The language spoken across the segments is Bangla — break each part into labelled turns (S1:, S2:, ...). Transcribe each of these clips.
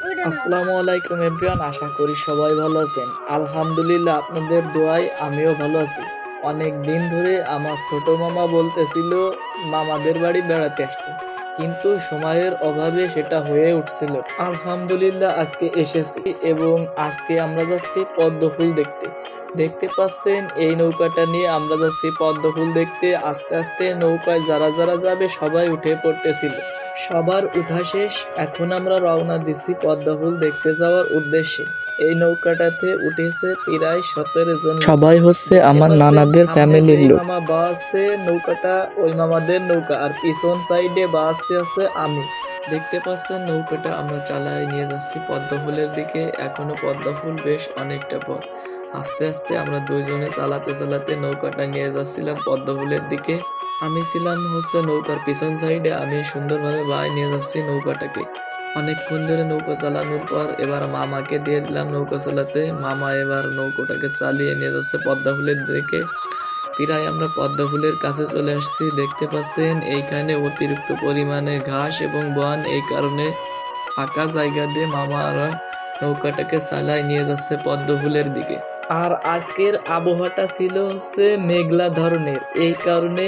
S1: আসসালামু আলাইকুম এভরিওয়ান, আশা করি সবাই ভালো আছেন। আলহামদুলিল্লাহ, আপনাদের দোয়ায় আমিও ভালো আছি। অনেক দিন ধরে আমার ছোট মামা বলতেছিল মামাদের বাড়ি বেড়াতে আসতে, কিন্তু সময়ের অভাবে সেটা হয়ে উঠছিল না। আলহামদুলিল্লাহ আজকে এসেছি এবং আজকে আমরা যাচ্ছি পদ্ম ফুল দেখতে। দেখতে পাচ্ছেন এই নৌকাটা নিয়ে আমরা যাচ্ছি পদ্ম ফুল দেখতে। আস্তে আস্তে নৌকায় যারা যারা যাবে সবাই উঠে পড়তেছিল। সবার উঠা শেষ, এখন আমরা রওনা দিছি পদ্ম ফুল দেখতে যাওয়ার উদ্দেশ্যে। এই নৌকাটাতে উঠেছে প্রায় 17 জন। সবাই হচ্ছে আমার নানাদের ফ্যামিলির লোক। মামা বা আছে নৌকাটা ওই মামাদের নৌকা, আর পিছন সাইডে বা আছে আমি। দেখতে পাচ্ছেন নৌকাটা আমরা চালায় নিয়ে যাচ্ছি পদ্ম ফুলের দিকে। এখনো পদ্ম ফুল বেশ অনেকটা পথ। আস্তে আস্তে আমরা দুইজনে চালাতে চালাতে নৌকাটা নিয়ে যাচ্ছিলাম পদ্ম ফুলের দিকে। আমি ছিলাম হচ্ছে নৌকার পিছন সাইডে। আমি সুন্দরভাবে বাই নিয়ে যাচ্ছি নৌকাটাকে। অনেকক্ষণ ধরে নৌকা চালানোর পর এবার মামাকে দিয়ে দিলাম নৌকা চালাতে। মামা এবার নৌকাটাকে চালিয়ে নিয়ে যাচ্ছে পদ্মা ফুলের দিকে। প্রায় আমরা পদ্মা ফুলের কাছে চলে আসছি। দেখতে পাচ্ছেন এইখানে অতিরিক্ত পরিমাণে ঘাস এবং বন, এই কারণে ফাঁকা জায়গা দিয়ে মামারা নৌকাটাকে চালায় নিয়ে যাচ্ছে পদ্ম ফুলের দিকে। আর আজকের আবহাওয়াটা ছিল হচ্ছে মেঘলা ধরনের, এই কারণে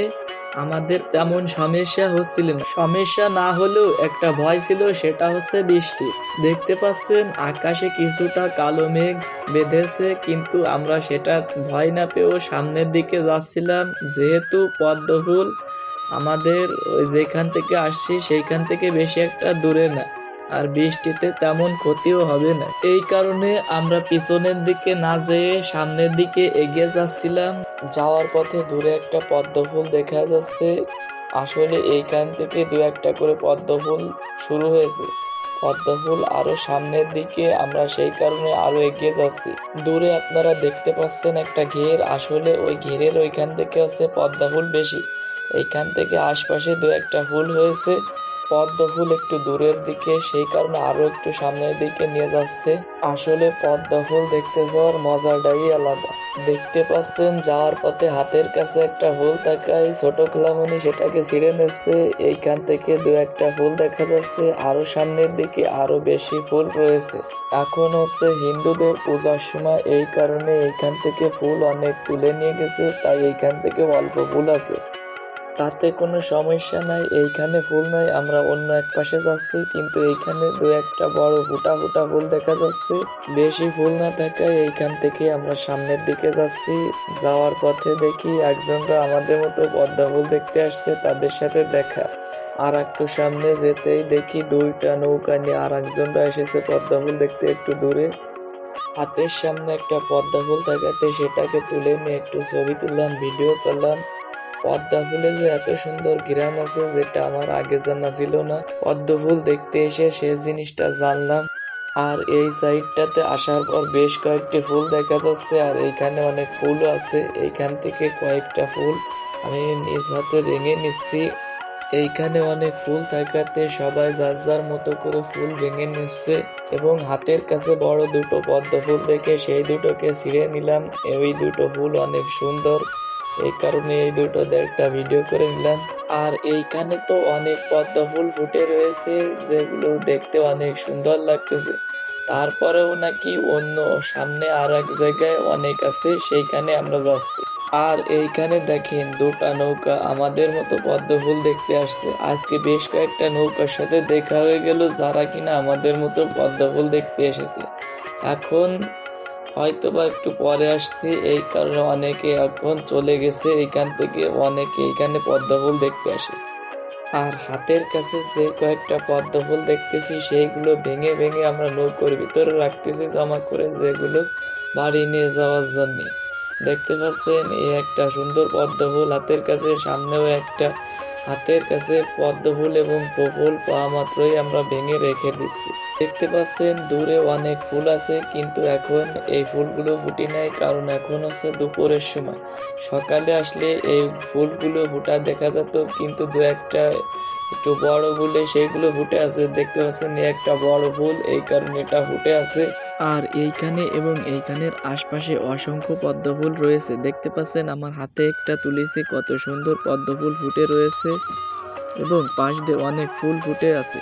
S1: আমাদের তেমন সমস্যা হচ্ছিল না। সমস্যা না হলেও একটা ভয় ছিল, সেটা হচ্ছে বৃষ্টি। দেখতে পাচ্ছেন আকাশে কিছুটা কালো মেঘ বেঁধেছে, কিন্তু আমরা সেটা ভয় না পেয়েও সামনের দিকে যাচ্ছিলাম। যেহেতু পদ্ম ফুল আমাদের ওই যেখান থেকে আসছি সেইখান থেকে বেশি একটা দূরে না, আর বৃষ্টিতে তেমন ক্ষতিও হবে না, এই কারণে আমরা পিছনের দিকে না যেয়ে সামনের দিকে এগিয়ে যাচ্ছিলাম। যাওয়ার পথে দূরে একটা পদ্ম ফুল দেখা যাচ্ছে। আসলে এইখান থেকে দু একটা করে পদ্ম ফুল শুরু হয়েছে। পদ্ম ফুল আরো সামনের দিকে, আমরা সেই কারণে আরো এগিয়ে যাচ্ছি। দূরে আপনারা দেখতে পাচ্ছেন একটা ঘের। আসলে ওই ঘেরের ওইখান থেকে হচ্ছে পদ্ম ফুল বেশি, এইখান থেকে আশপাশে দু একটা ফুল হয়েছে। পদ্ম ফুল একটু দূরের দিকে, সেই কারণে আরো একটু সামনের দিকে নিয়ে যাচ্ছে। আসলে পদ্ম ফুল দেখতে যাওয়ার মজাটাই আলাদা। দেখতে পাচ্ছেন যাওয়ার পথে হাতের কাছে একটা ফুল থাকায় ছোট খেলামণি সেটাকে ছিঁড়ে নিচ্ছে। এইখান থেকে দু একটা ফুল দেখা যাচ্ছে, আরো সামনের দিকে আরো বেশি ফুল রয়েছে। এখন হচ্ছে হিন্দুদের পূজার সময়, এই কারণে এইখান থেকে ফুল অনেক তুলে নিয়ে গেছে, তাই এইখান থেকে অল্প ফুল আছে, তাতে কোনো সমস্যা নাই। এইখানে ফুল নাই, আমরা অন্য এক পাশে যাচ্ছি, কিন্তু এইখানে দু একটা বড় ফুটা ফুটা ফুল দেখা যাচ্ছে। বেশি ফুল না থাকায় এইখান থেকে আমরা সামনের দিকে যাচ্ছি। যাওয়ার পথে দেখি একজনরা আমাদের মতো পদ্মা ফুল দেখতে আসছে, তাদের সাথে দেখা। আর একটু সামনে যেতেই দেখি দুইটা নৌকা নিয়ে আর একজনরা এসেছে পদ্মা ফুল দেখতে একটু দূরে। হাতের সামনে একটা পদ্মা ফুল থাকাতে সেটাকে তুলে নিয়ে একটু ছবি তুললাম, ভিডিও করলাম। পদ্মা ফুলে যে এত সুন্দর ঘ্রাণ আছে, যেটা আমার আগে জানা ছিল না। পদ্ম ফুল দেখতে এসে সে জিনিসটা জানলাম। আর এই সাইডটাতে আসার পর বেশ কয়েকটি ফুল দেখা যাচ্ছে, আর এইখানে অনেক ফুলও আছে। এইখান থেকে কয়েকটা ফুল আমি নিজ হাতে ভেঙে নিচ্ছি। এইখানে অনেক ফুল থাকাতে সবাই যার যার মতো করে ফুল ভেঙে নিচ্ছে, এবং হাতের কাছে বড় দুটো পদ্ম ফুল দেখে সেই দুটোকে ছিঁড়ে নিলাম। এই দুটো ফুল অনেক সুন্দর, এই কারণে এই দুটো একটা ভিডিও করে নিলাম। আর এইখানে তো অনেক পদ্ম ফুল ফুটে রয়েছে, যেগুলো দেখতে অনেক সুন্দর লাগতেছে। তারপরেও নাকি অন্য সামনে আর এক জায়গায় অনেক আছে, সেইখানে আমরা যাচ্ছি। আর এইখানে দেখেন দুটা নৌকা আমাদের মতো পদ্ম ফুল দেখতে আসছে। আজকে বেশ কয়েকটা নৌকার সাথে দেখা হয়ে গেল, যারা কিনা আমাদের মতো পদ্ম ফুল দেখতে এসেছে। এখন হয়তো বা একটু পরে আসছি, এই কারণে অনেকে এখন চলে গেছে এইখান থেকে। অনেকে এখানে পদ্ম ফুল দেখতে আসে। আর হাতের কাছে যে কয়েকটা পদ্ম ফুল দেখতেছি, সেইগুলো ভেঙে ভেঙে আমরা নৌকোর ভিতরে রাখতেছি জমা করে, যেগুলো বাড়ি নিয়ে যাওয়ার জন্য। দেখতে পাচ্ছেন এই একটা সুন্দর পদ্ম ফুল হাতের কাছে, সামনেও একটা হাতের কাছে পদ্ম ফুল এবং ফুল পাওয়া মাত্রই আমরা ভেঙে রেখে দিচ্ছি। দেখতে পাচ্ছেন দূরে অনেক ফুল আছে, কিন্তু এখন এই ফুলগুলো ফুটি নাই, কারণ এখন হচ্ছে দুপুরের সময়। সকালে আসলে এই ফুলগুলো ফুটা দেখা যেত, কিন্তু দু একটা একটু বড় ফুলে সেইগুলো ফুটে আছে। দেখতে পাচ্ছেন একটা বড় ফুল, এই কারণে এটা ফুটে আছে। আর এইখানে এবং এইখানের আশপাশে অসংখ্য পদ্ম ফুল রয়েছে। দেখতে পাচ্ছেন আমার হাতে একটা তুলেছি, কত সুন্দর পদ্ম ফুল ফুটে রয়েছে এবং পাশ দিয়ে অনেক ফুল ফুটে আছে।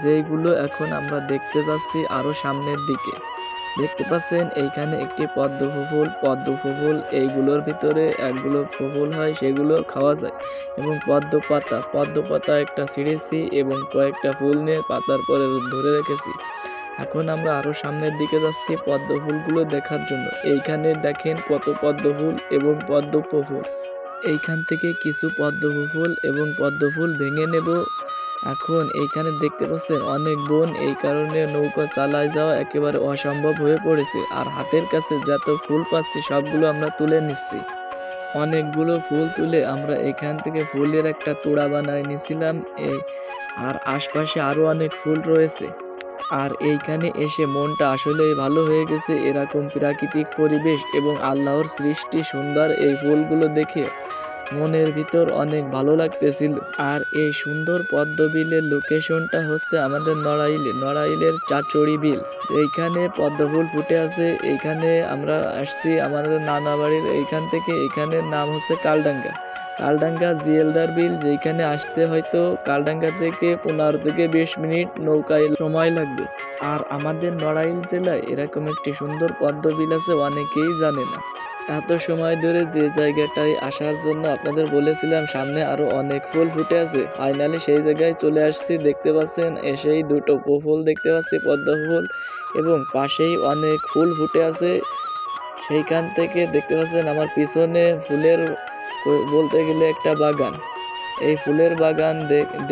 S1: যেইগুলো এখন আমরা দেখতে যাচ্ছি আরো সামনের দিকে। দেখতে পাচ্ছেন এইখানে একটি পদ্ম ফুল এইগুলোর ভিতরে একগুলো ফুল হয়, সেগুলো খাওয়া যায়। এবং পদ্ম পাতা একটা ছিঁড়েছি এবং কয়েকটা ফুল নিয়ে পাতার পরে ধরে রেখেছি। এখন আমরা আরো সামনের দিকে যাচ্ছি পদ্ম ফুলগুলো দেখার জন্য। এইখানে দেখেন কত পদ্ম ফুল এবং পদ্ম ফুল। এইখান থেকে কিছু পদ্ম ফুল এবং পদ্ম ফুল ভেঙে নেব। এখন এইখানে দেখতে পাচ্ছেন অনেক বন, এই কারণে নৌকা চালায় যাওয়া একেবারে অসম্ভব হয়ে পড়েছে। আর হাতের কাছে যত ফুল পাচ্ছি সবগুলো আমরা তুলে নিচ্ছি। অনেকগুলো ফুল তুলে আমরা এখান থেকে ফুলের একটা তোড়া বানায় নিছিলাম। আর আশপাশে আরো অনেক ফুল রয়েছে। আর এইখানে এসে মনটা আসলেই ভালো হয়ে গেছে। এরকম প্রাকৃতিক পরিবেশ এবং আল্লাহর সৃষ্টি সুন্দর এই ফুলগুলো দেখে মনের ভিতর অনেক ভালো লাগতেছিল। আর এই সুন্দর পদ্ম বিলের লোকেশনটা হচ্ছে আমাদের নড়াইলের চাচড়ি বিল। এইখানে পদ্ম ফুল ফুটে আছে। এইখানে আমরা আসছি আমাদের নানা বাড়ির এইখান থেকে। এইখানের নাম হচ্ছে কালডাঙ্গা জিয়েলদার বিল, যেখানে আসতে হয়তো কালডাঙ্গা থেকে 15 থেকে 20 মিনিট নৌকায় সময় লাগবে। আর আমাদের নড়াইল জেলায় এরকম একটি সুন্দর পদ্ম বিল আছে, অনেকেই জানে না। এত সময় ধরে যে জায়গাটায় আসার জন্য আপনাদের বলেছিলাম সামনে আরো অনেক ফুল ফুটে আছে, ফাইনালি সেই জায়গায় চলে আসছি। দেখতে পাচ্ছেন এসেই দুটো ফুল দেখতে পাচ্ছি, পদ্ম ফুল, এবং পাশেই অনেক ফুল ফুটে আছে। সেইখান থেকে দেখতে পাচ্ছেন আমার পিছনে ফুলের বলতে গেলে একটা বাগান। এই ফুলের বাগান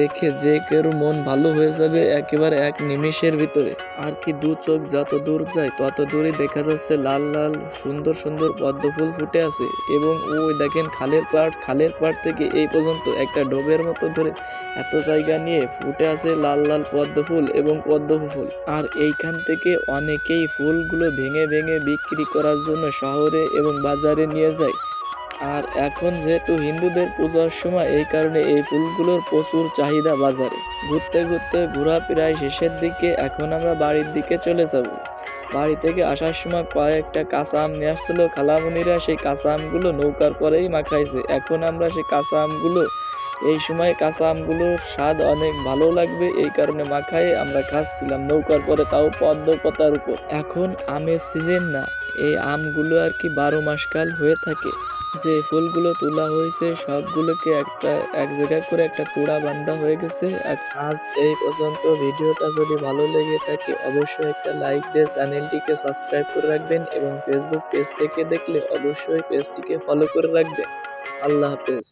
S1: দেখে যে কেউ মন ভালো হয়ে যাবে একেবারে এক নিমিষের ভিতরে। আর কি দু চোখ যত দূর যায় তত দূরে দেখা যাচ্ছে লাল লাল সুন্দর সুন্দর পদ্ম ফুল ফুটে আছে। এবং ওই দেখেন খালের পাড় থেকে এই পর্যন্ত একটা ডোবের মতো ধরে এত জায়গা নিয়ে ফুটে আছে লাল লাল পদ্ম ফুল এবং পদ্ম ফুল। আর এইখান থেকে অনেকেই ফুলগুলো ভেঙে ভেঙে বিক্রি করার জন্য শহরে এবং বাজারে নিয়ে যায়। আর এখন যেহেতু হিন্দুদের পূজার সময়, এই কারণে এই ফুলগুলোর প্রচুর চাহিদা বাজারে। ঘুরতে ঘুরতে ঘোরা প্রায় শেষের দিকে। এখন আমরা বাড়ির দিকে চলে যাব। বাড়ি থেকে আসার সময় কয়েকটা কাঁচা আম নিয়ে আসছিল খালামুনিরা, সেই কাঁচা আমগুলো নৌকার পরেই মাখাইছে। এখন আমরা সেই কাঁচা আমগুলো, এই সময় কাঁচা আমগুলোর স্বাদ অনেক ভালো লাগবে, এই কারণে মাখায় আমরা খাচ্ছিলাম নৌকার পরে, তাও পদ্ম পাতার উপর। এখন আমের সিজন না, এই আমগুলো আর কি 12 মাস কাল হয়ে থাকে। যে ফুলগুলো তোলা হয়েছে সবগুলোকে এক জায়গায় করে একটা তোড়া বান্ধা হয়ে গেছে। আজ এই পর্যন্ত। ভিডিওটা যদি ভালো লেগে থাকে অবশ্যই একটা লাইক দিয়ে চ্যানেলটিকে সাবস্ক্রাইব করে রাখবেন, এবং ফেসবুক পেজ থেকে দেখলে অবশ্যই পেজটিকে ফলো করে রাখবেন। আল্লাহ হাফেজ।